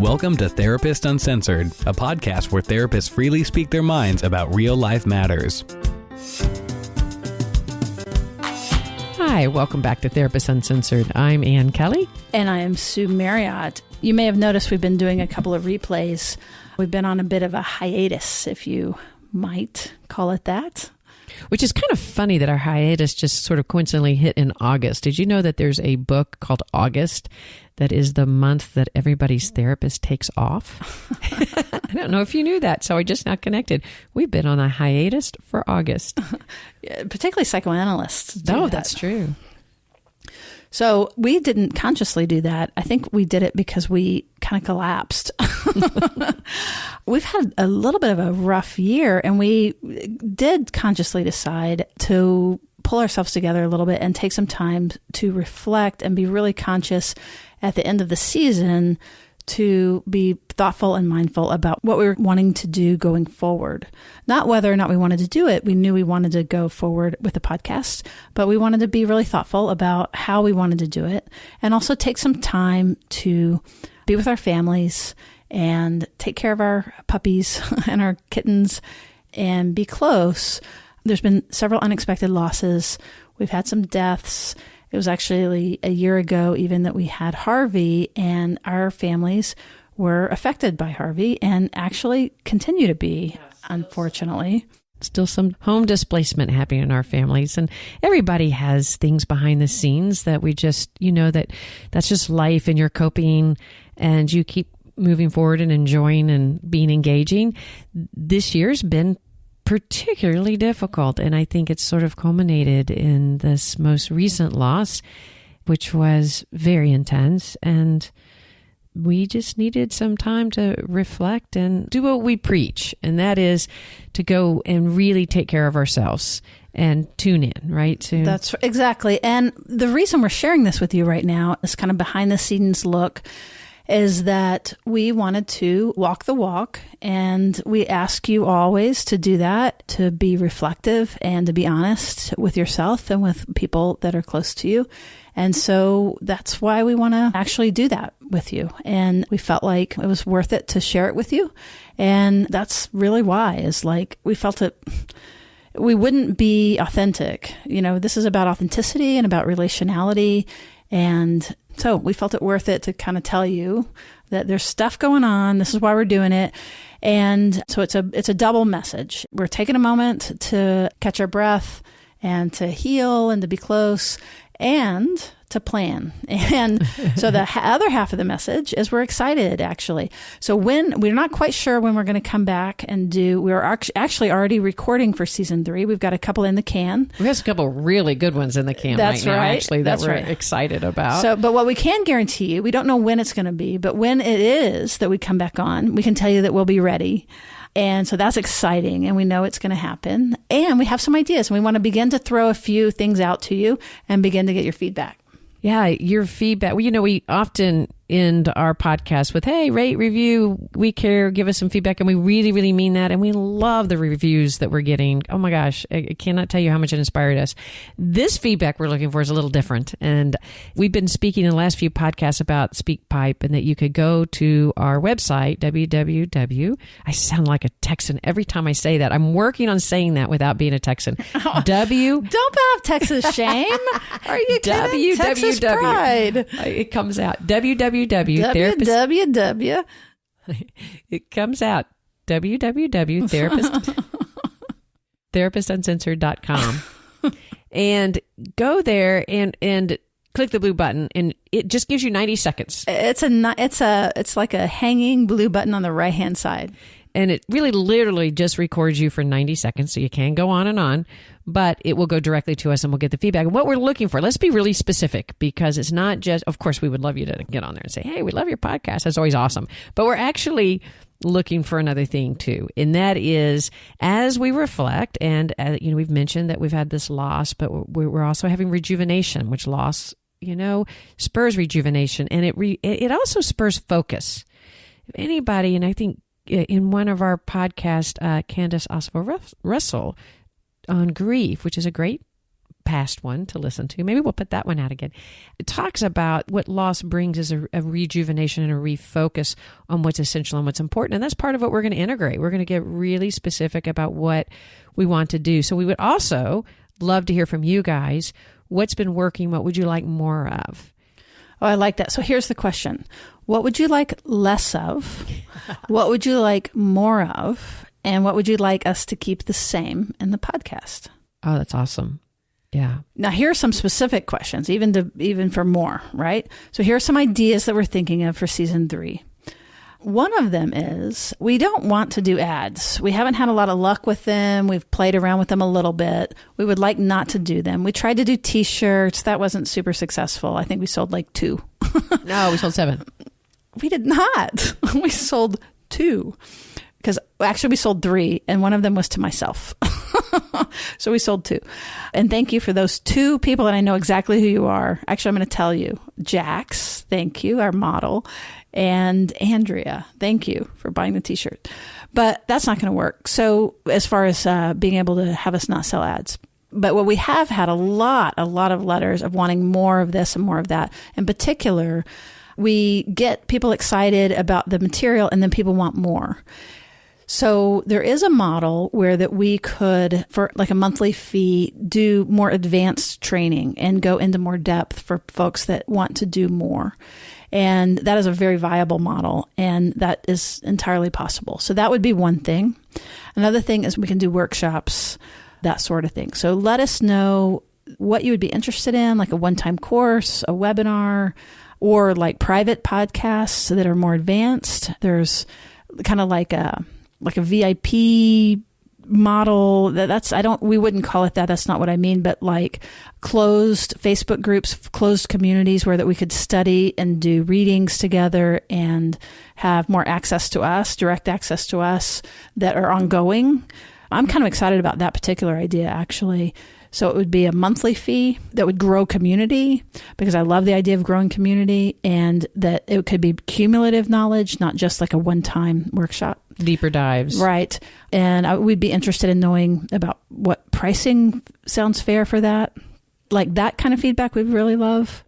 Welcome to Therapist Uncensored, a podcast where therapists freely speak their minds about real-life matters. Hi, welcome back to Therapist Uncensored. I'm Ann Kelly. And I am Sue Marriott. You may have noticed we've been doing a couple of replays. We've been on a bit of a hiatus, if you might call it that. Which is kind of funny that our hiatus just sort of coincidentally hit in August. Did you know that there's a book called August that is the month that everybody's therapist takes off? I don't know if you knew that, so I just now connected. We've been on a hiatus for August. Yeah, particularly psychoanalysts do Oh, that. that's true. So we didn't consciously do that. I think we did it because we kind of collapsed. We've had a little bit of a rough year, and we did consciously decide to pull ourselves together a little bit and take some time to reflect and be really conscious at the end of the season to be thoughtful and mindful about what we were wanting to do going forward. Not whether or not we wanted to do it. We knew we wanted to go forward with the podcast, but we wanted to be really thoughtful about how we wanted to do it and also take some time to be with our families and take care of our puppies and our kittens and be close. There's been several unexpected losses. We've had some deaths. It was actually a year ago even that we had Harvey, and our families were affected by Harvey and actually continue to be, unfortunately. Still some home displacement happening in our families, and everybody has things behind the scenes that we just, that's just life, and you're coping and you keep moving forward and enjoying and being engaging. This year's been particularly difficult, and I think it's sort of culminated in this most recent loss, which was very intense, and we just needed some time to reflect and do what we preach, and that is to go and really take care of ourselves and tune in, right? That's exactly. And the reason we're sharing this with you right now, this kind of behind the scenes look, is that we wanted to walk the walk, and we ask you always to do that, to be reflective and to be honest with yourself and with people that are close to you. And so that's why we want to actually do that with you. And we felt like it was worth it to share it with you. And that's really why, is like we felt it. We wouldn't be authentic. This is about authenticity and about relationality. And so we felt it worth it to kind of tell you that there's stuff going on. This is why we're doing it. And so it's a double message. We're taking a moment to catch our breath and to heal and to be close and to plan. And so the other half of the message is we're excited, actually. So we're not quite sure when we're going to come back and we're actually already recording for season 3. We've got a couple in the can. We have a couple really good ones in the can That's right now, right. actually, that we're excited about. So, but what we can guarantee you, we don't know when it's going to be, but when it is that we come back on, we can tell you that we'll be ready. And so that's exciting, and we know it's going to happen. And we have some ideas, and we want to begin to throw a few things out to you and begin to get your feedback. Yeah, your feedback. We often end our podcast with, hey, rate, review, we care, give us some feedback. And we really, really mean that. And we love the reviews that we're getting. Oh my gosh, I cannot tell you how much it inspired us. This feedback we're looking for is a little different. And we've been speaking in the last few podcasts about SpeakPipe, and that you could go to our website, I sound like a Texan every time I say that. I'm working on saying that without being a Texan. Don't have Texas shame. Are you kidding? Texas pride. It comes out. www. It comes out. therapistuncensored.com. And go there and click the blue button, and it just gives you 90 seconds. It's like a hanging blue button on the right-hand side. And it really literally just records you for 90 seconds, so you can go on, but it will go directly to us and we'll get the feedback. And what we're looking for, let's be really specific, because it's not just, of course, we would love you to get on there and say, hey, we love your podcast. That's always awesome. But we're actually looking for another thing too. And that is, as we reflect, and we've mentioned that we've had this loss, but we're also having rejuvenation, which loss, spurs rejuvenation. And it also spurs focus. If anybody, and I think in one of our podcasts, Candace Oswald Russell on grief, which is a great past one to listen to. Maybe we'll put that one out again. It talks about what loss brings is a rejuvenation and a refocus on what's essential and what's important. And that's part of what we're going to integrate. We're going to get really specific about what we want to do. So we would also love to hear from you guys. What's been working? What would you like more of? Oh, I like that. So here's the question. What would you like less of? What would you like more of? And what would you like us to keep the same in the podcast? Oh, that's awesome. Yeah. Now, here are some specific questions, even for more, right? So here are some ideas that we're thinking of for season 3. One of them is we don't want to do ads. We haven't had a lot of luck with them. We've played around with them a little bit. We would like not to do them. We tried to do t-shirts. That wasn't super successful. I think we sold like 2. No, we sold 7. We did not. We sold 2. Because actually we sold 3, and one of them was to myself. So we sold 2. And thank you for those 2 people, and I know exactly who you are. Actually, I'm going to tell you. Jax, thank you, our model. And Andrea, thank you for buying the t-shirt. But that's not going to work. So as far as being able to have us not sell ads. But what we have had a lot of letters of wanting more of this and more of that. In particular, we get people excited about the material, and then people want more. So there is a model where that we could, for like a monthly fee, do more advanced training and go into more depth for folks that want to do more. And that is a very viable model, and that is entirely possible. So that would be one thing. Another thing is we can do workshops, that sort of thing. So let us know what you would be interested in, like a one-time course, a webinar, or like private podcasts that are more advanced. There's kind of like a VIP model. We wouldn't call it that. That's not what I mean, but like closed Facebook groups, closed communities where that we could study and do readings together and have more access to us, direct access to us that are ongoing. I'm kind of excited about that particular idea, actually. So it would be a monthly fee that would grow community, because I love the idea of growing community, and that it could be cumulative knowledge, not just like a one-time workshop. Deeper dives. Right. And we'd be interested in knowing about what pricing sounds fair for that. Like that kind of feedback we'd really love.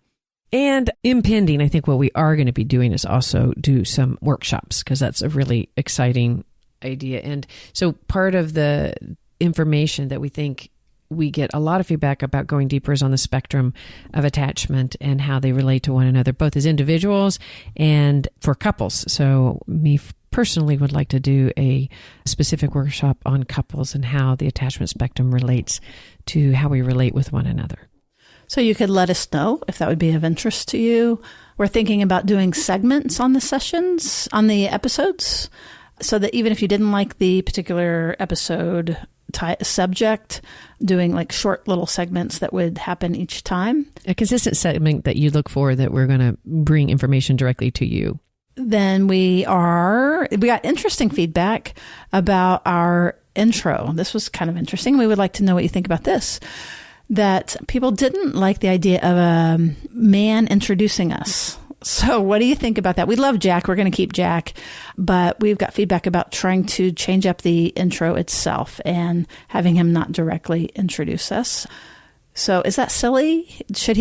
And impending, I think what we are going to be doing is also do some workshops, because that's a really exciting idea. And so part of the information that we think we get a lot of feedback about going deeper is on the spectrum of attachment and how they relate to one another, both as individuals and for couples. So me personally would like to do a specific workshop on couples and how the attachment spectrum relates to how we relate with one another. So you could let us know if that would be of interest to you. We're thinking about doing segments on the sessions, on the episodes, so that even if you didn't like the particular episode subject, doing like short little segments that would happen each time. A consistent segment that you look for, that we're going to bring information directly to you. Then we got interesting feedback about our intro. This was kind of interesting. We would like to know what you think about this. That people didn't like the idea of a man introducing us. So what do you think about that? We love Jack. We're going to keep Jack, but we've got feedback about trying to change up the intro itself and having him not directly introduce us. So is that silly? Should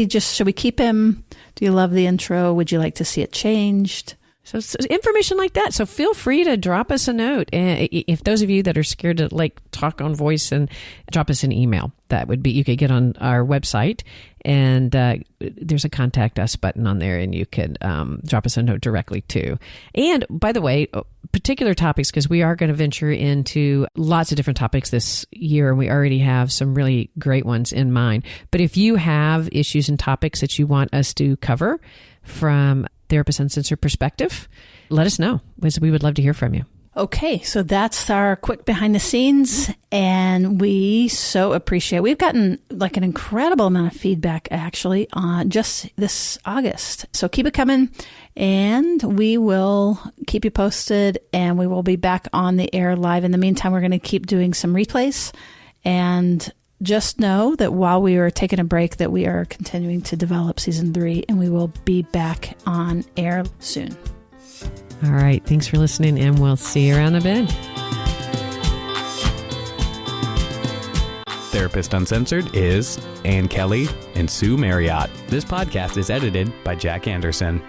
we keep him? Do you love the intro? Would you like to see it changed? So information like that. So feel free to drop us a note. And if those of you that are scared to like talk on voice, and drop us an email, that would be, you could get on our website, and there's a contact us button on there, and you could drop us a note directly too. And by the way, particular topics, because we are going to venture into lots of different topics this year, and we already have some really great ones in mind. But if you have issues and topics that you want us to cover from Therapist Uncensored perspective, let us know, because we would love to hear from you. Okay, so that's our quick behind the scenes, and we so appreciate it. We've gotten like an incredible amount of feedback actually on just this August. So keep it coming, and we will keep you posted, and we will be back on the air live. In the meantime, we're going to keep doing some replays, and just know that while we are taking a break, that we are continuing to develop season 3, and we will be back on air soon. All right. Thanks for listening, and we'll see you around the bend. Therapist Uncensored is Ann Kelly and Sue Marriott. This podcast is edited by Jack Anderson.